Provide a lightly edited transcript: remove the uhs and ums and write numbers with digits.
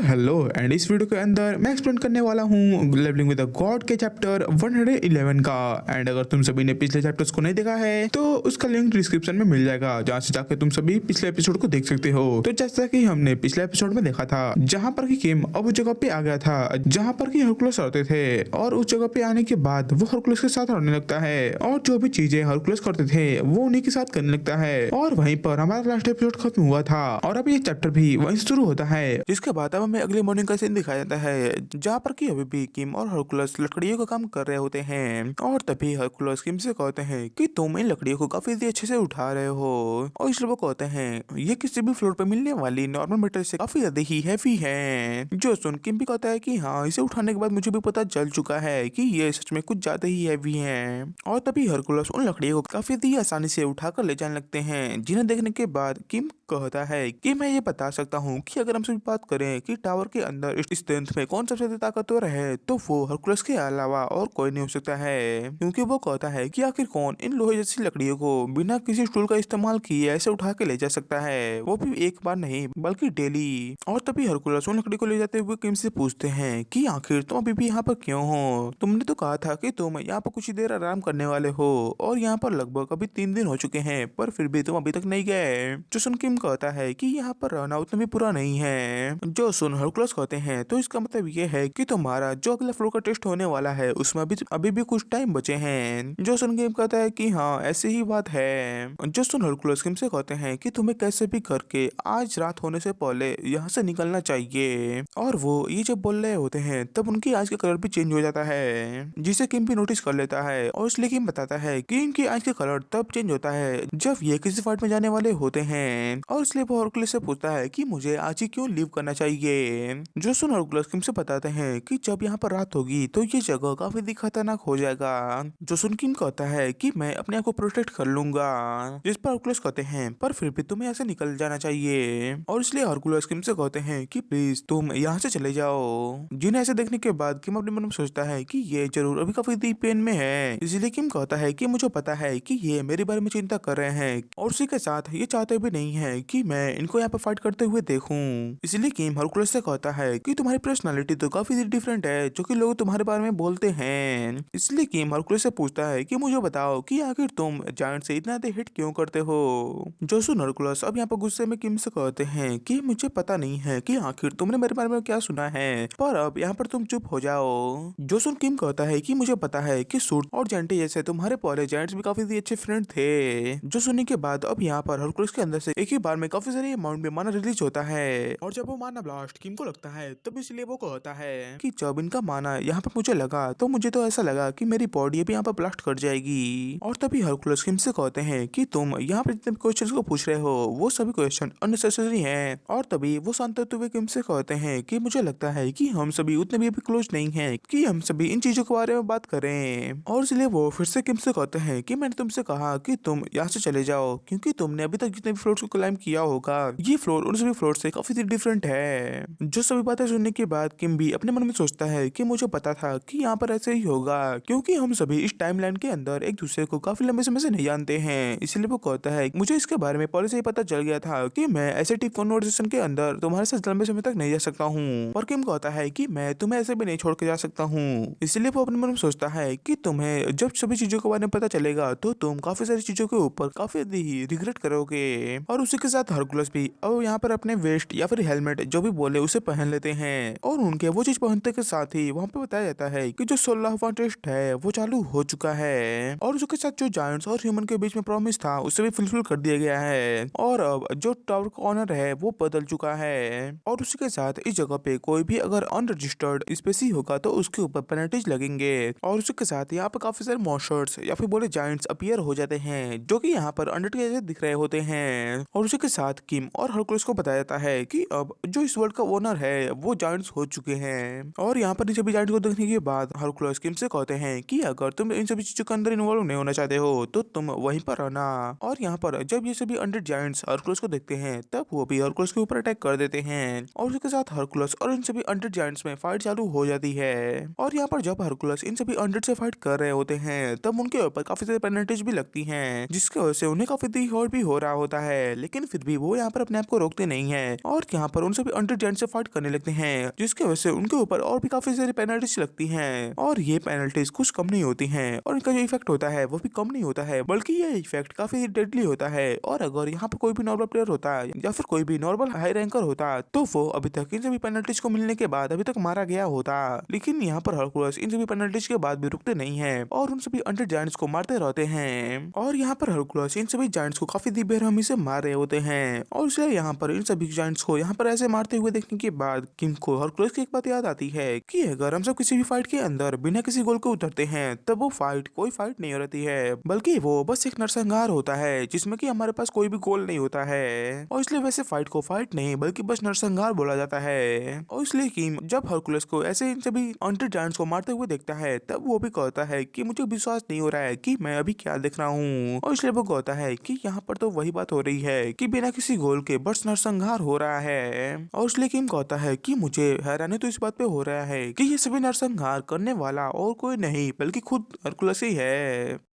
तो hello and इस video के अंदर मैं एक्सप्लेन करने वाला हूँ लेवलिंग विद द गॉड के चैप्टर 111 का। एंड अगर तुम सभी ने पिछले चैप्टर्स को नहीं देखा है तो उसका लिंक डिस्क्रिप्शन में मिल जाएगा, जहाँ से जाकर तुम सभी पिछले एपिसोड को देख सकते हो। तो जैसा कि हमने पिछले एपिसोड में देखा था, जहाँ पर कि किम अब उस जगह पे आ गया था जहाँ पर कि हरकुलस रहते थे, और उस जगह पे आने के बाद वो हरकुलस के साथ रहने लगता है और जो भी चीजें हरकुलस करते थे वो उन्हीं के साथ करने लगता है। और वहीं पर हमारा लास्ट एपिसोड खत्म हुआ था और अब ये चैप्टर भी वहीं से शुरू होता है, जिसके बाद अब हमें अगले मॉर्निंग का सीन दिखाया जाता है, जहाँ पर कि अभी भी किम और हरकुलस लकड़ियों का काम कर रहे होते हैं। और तभी हरकुलस किम से कहते हैं कि तुम इन लकड़ियों को काफी अच्छे से उठा रहे हो, और इसलिए वो कहते हैं ये किसी भी फ्लोर पे मिलने वाली नॉर्मल मेटल से काफी ज्यादा ही हैवी है। जो सुन किम भी कहता है कि हाँ, इसे उठाने के बाद मुझे भी पता चल चुका है कि ये सच में कुछ ज्यादा ही हैवी है। और तभी हरकुलस उन लकड़ियों को काफी आसानी से उठाकर ले जाने लगते हैं, जिन्हें देखने के बाद किम कहता है कि मैं ये बता सकता हूँ कि अगर हम सभी बात करें कि टावर के अंदर इस स्ट्रेंथ में कौन सबसे ज्यादा ताकतवर है, तो वो हरकुलस के अलावा और कोई नहीं हो सकता है। क्योंकि वो कहता है कि आखिर कौन इन लोहे जैसी लकड़ियों को बिना किसी टूल का इस्तेमाल किए ऐसे उठा के ले जा सकता है, वो भी एक बार नहीं बल्कि डेली। और तभी हरकुलस उन लकड़ी को ले जाते हुए किम से पूछते हैं कि आखिर तुम अभी भी यहाँ पर क्यों हो? तुमने तो कहा था कि तुम यहाँ पर कुछ ही देर आराम करने वाले हो, और यहाँ पर लगभग अभी 3 दिन हो चुके हैं, पर फिर भी तुम अभी तक नहीं गए। जो सुन किम कहता है कि यहाँ पर रहना उतना भी बुरा नहीं है। जो सुन हरकुलस कहते हैं तो इसका मतलब ये है कि तुम्हारा जो अगला फ्लोर का टेस्ट होने वाला है उसमें अभी भी कुछ टाइम बचे हैं। जो सुन किम कहता है कि हाँ, ऐसे ही बात है। जो सुन हरकुलस किम से कहते हैं कि तुम्हें कैसे भी करके आज रात होने से पहले यहाँ से निकलना चाहिए। और वो ये जब बोल रहे होते हैं तब उनकी आज का कलर भी चेंज हो जाता है, जिसे किम भी नोटिस कर लेता है। और इसलिए किम बताता है कि इनकी आज का कलर तब चेंज होता है जब ये किसी फाइट में जाने वाले होते हैं। और इसलिए वो हरकुलस से पूछता है कि मुझे आज ही क्यों लीव करना चाहिए। जो सुन हरकुलस किम से बताते हैं कि जब यहाँ पर रात होगी तो ये जगह काफी खतरनाक हो जाएगा। जो सुन किम कहता है कि मैं अपने आप को प्रोटेक्ट कर लूंगा, जिस पर हरकुलस कहते हैं पर फिर भी तुम्हें ऐसे निकल जाना चाहिए। और इसलिए हरकुलस किम से कहते हैं कि प्लीज तुम यहाँ से चले जाओ। जिन्हें ऐसे देखने के बाद किम अपने मन में सोचता है कि ये जरूर अभी काफी डीप पेन में है, इसलिए किम कहता है कि मुझे पता है कि ये मेरे बारे में चिंता कर रहे हैं, और उसी के साथ ये चाहते भी नहीं है कि मैं इनको यहाँ पर फाइट करते हुए देखूं। इसलिए किम हरकुलस से कहता है कि तुम्हारी पर्सनालिटी तो काफी डिफरेंट है जो कि लोग तुम्हारे बारे में बोलते हैं। इसलिए किम हरकुलस से पूछता है कि मुझे बताओ कि आखिर तुम जायंट से इतना हिट क्यों करते हो। जो सुन हरकुलस अब यहाँ पर गुस्से में किम से कहते हैं कि मुझे पता नहीं है कि आखिर तुमने मेरे बारे में क्या सुना है, पर अब यहाँ पर तुम चुप हो जाओ। जो सुन किम कहता है कि मुझे पता है कि सूट और जेंटे जैसे तुम्हारे पहले जायंट्स भी काफी अच्छे फ्रेंड थे। जो सुनने के बाद अब यहाँ पर हरकुलस के अंदर से एक ही बार में काफी सारे अमाउंट में माना रिलीज होता है, और जब वो माना ब्लास्ट किम को लगता है तब इसलिए वो कहता है कि जब इनका माना यहाँ पर मुझे लगा तो मुझे तो ऐसा लगा कि मेरी बॉडी अभी यहाँ पर ब्लास्ट कर जाएगी। और तभी हरकुलस किम से कहते हैं कि तुम यहाँ पर जितने क्वेश्चन को पूछ रहे हो वो सभी क्वेश्चन अननेसेसरी हैं। और तभी वो शांत होते हुए किम से कहते हैं कि मुझे लगता है कि हम सभी उतने भी अभी क्लोज नहीं हैं कि हम सभी इन चीजों के बारे में बात करें। और इसलिए वो फिर से किम से कहते हैं कि मैंने तुमसे कहा कि तुम यहाँ से चले जाओ, क्योंकि तुमने अभी तक जितने भी फ्लोर्स को क्लाइम किया होगा ये फ्लोर उन सभी फ्लोर से काफी डिफरेंट है। जो सभी बातें सुनने के बाद किम भी अपने मन में सोचता है कि मुझे पता था कि यहाँ पर ऐसे ही होगा, क्योंकि हम सभी इस टाइमलाइन के अंदर एक दूसरे को काफी लंबे समय से नहीं जानते हैं। इसलिए वो कहता है मुझे इसके बारे में पहले से ही पता चल गया था कि मैं ऐसे टीप कन्वर्सेशन के अंदर तुम्हारे साथ लंबे समय तक नहीं जा सकता हूँ। और किम कहता है कि मैं तुम्हें ऐसे भी नहीं छोड़ के जा सकता हूँ। इसलिए वो अपने मन में सोचता है कि तुम्हें जब सभी चीजों के बारे में पता चलेगा तो तुम काफी सारी चीजों के ऊपर काफी रिग्रेट करोगे। और उसी के साथ हरकुलस भी अब यहाँ पर अपने वेस्ट या फिर हेलमेट जो भी बोले उसे पहन लेते हैं, और उनके वो चीज पहनते के साथ ही वहाँ पे बताया जाता है कि जो 16वां टेस्ट है वो चालू हो चुका है, और उसके साथ जो जायंट्स और ह्यूमन के बीच में प्रॉमिस था उसे भी फुलफिल कर दिया गया है। और अब जो टावर का ऑनर है वो बदल चुका है, और उसी के साथ इस जगह पे कोई भी अगर अनरजिस्टर्ड स्पेसी होगा तो उसके ऊपर पेनल्टीज लगेंगे। और उसी के साथ यहाँ पर काफी सारे मॉन्स्टर्स या फिर बोले जायंट्स अपीयर हो जाते हैं जो कि यहाँ पर अंडर के जैसे दिख रहे होते हैं। और उसी के साथ किम और हरकुलस को बताया जाता है कि अब जो इस वर्ल्ड का ओनर है वो जायंट्स हो चुके हैं। और यहाँ पर इन सभी जायंट्स को देखने के बाद हरकुलस किम से कहते हैं कि अगर तुम इन सभी चीजों के अंदर इन्वॉल्व नहीं होना चाहते हो तो तुम वहीं पर रहना। और यहाँ पर जब ये सभी अंडर जायंट्स हरकुलस को देखते हैं तब वो भी हरकुलस के ऊपर अटैक कर देते हैं, और उसके साथ हरकुलस और इन सभी अंडर जायंट्स में फाइट चालू हो जाती है। और यहाँ पर जब हरकुलस इन सभी अंडर से फाइट कर रहे होते हैं तब उनके ऊपर काफी सारी पेनल्टीज भी लगती हैं, जिसकी वजह से उन्हें काफी हर्ट भी हो रहा होता है, लेकिन फिर भी वो यहाँ पर अपने आप को रोकते नहीं है। और यहाँ पर उन सभी अंडर जायंट से फाइट करने लगते हैं, जिसकी वजह से उनके ऊपर और भी काफी सारी पेनल्टीज लगती हैं और ये पेनल्टीज कुछ कम नहीं होती हैं और इनका जो इफेक्ट होता है वो भी कम नहीं होता है, बल्कि ये इफेक्ट काफी डेडली होता है। और अगर यहाँ पर कोई भी नॉर्मल प्लेयर होता है या फिर कोई भी नॉर्मल हाई रैंकर होता तो वो अभी तक इन सभी पेनल्टीज को मिलने के बाद अभी तक मारा गया होता, लेकिन यहाँ पर हरकुलस इन सभी पेनल्टीज के बाद भी रुकते नहीं है और उन सभी अनडेड जायंट्स को मारते रहते हैं। और यहाँ पर हरकुलस इन सभी जायंट्स को काफी बेरहमी से मार रहे होते हैं और इसलिए यहाँ पर इन सभी जायंट्स को यहाँ पर ऐसे मारते हुए देखने के बाद किम को हरकुलस की एक बात याद आती है कि अगर हम सब किसी भी फाइट के अंदर बिना किसी गोल को उतरते हैं तब वो फाइट कोई फाइट नहीं रहती है, बल्कि वो बस एक नरसंहार होता है जिसमें कि हमारे पास कोई भी गोल नहीं होता है। और इसलिए वैसे फाइट को फाइट नहीं बल्कि बस नरसंहार बोला जाता है। और इसलिए किम जब हरकुलस को ऐसे इन सभी अनडेड जायंट्स को मारते हुए देखता है तब वो भी कहता है कि मुझे विश्वास नहीं हो रहा है कि मैं अभी क्या देख रहा हूँ। और इसलिए वो कहता है कि यहाँ पर तो वही बात हो रही है कि बिना किसी गोल के बस नरसंहार हो रहा है। और इसलिए किम कहता है कि मुझे हैरानी तो इस बात पे हो रहा है कि ये सभी नरसंहार करने वाला और कोई नहीं बल्कि खुद हरकुलस ही है।